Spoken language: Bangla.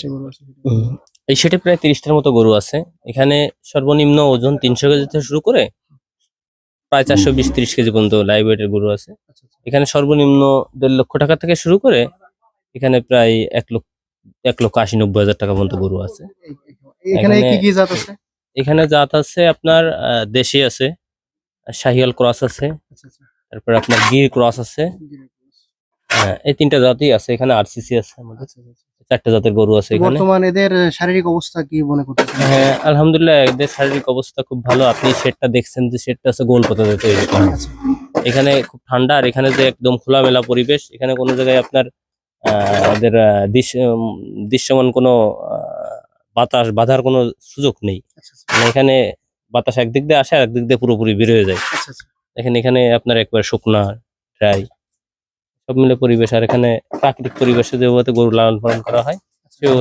30টা গরু আছে। এই সেটে প্রায় 30টার মতো গরু আছে। এখানে সর্বনিম্ন ওজন 300 কেজি থেকে শুরু করে প্রায় 420-30 কেজি পর্যন্ত লাইভ ওয়েটের গরু আছে। আচ্ছা, আচ্ছা। এখানে সর্বনিম্ন 1.5 লক্ষ টাকা থেকে শুরু করে এখানে প্রায় 1,80,90,000 টাকা পর্যন্ত গরু আছে। এখানে কি কি জাত আছে? এখানে জাত আছে আপনার দেশি আছে, শাহিওয়াল ক্রস আছে, আচ্ছা, আচ্ছা। তারপর আপনার গির ক্রস আছে। এই 3টা জাতই আছে। এখানে আরসিসি আছে আমাদের। আচ্ছা, আচ্ছা। 4টা জাতের গরু আছে এখানে। বর্তমান এদের শারীরিক অবস্থা কি মনে করতেছেন? হ্যাঁ, আলহামদুলিল্লাহ এদের শারীরিক অবস্থা খুব ভালো। আপনি শেডটা দেখছেন যে শেডটা আছে গোল পাতাতে তৈরি করা। আচ্ছা। এখানে খুব ঠান্ডা আর এখানে যে একদম খোলামেলা পরিবেশ, এখানে কোনো জায়গায় আপনার এদের দৃশ্যমান কোনো বাতাস বাধার কোনো সুযোগ নেই। আচ্ছা, আচ্ছা। মানে এখানে বাতাস একদিক দিয়ে আসে আর একদিক দিয়ে পুরোপুরি বের হয়ে যায়। আচ্ছা, আচ্ছা। দেখেন এখানে আপনার একবার শুকনা ড্রাই সব মিলে পরিবেশ, আর এখানে প্রাকৃতিক পরিবেশে যেভাবে গরু লালন পালন করা হয় সেভাবে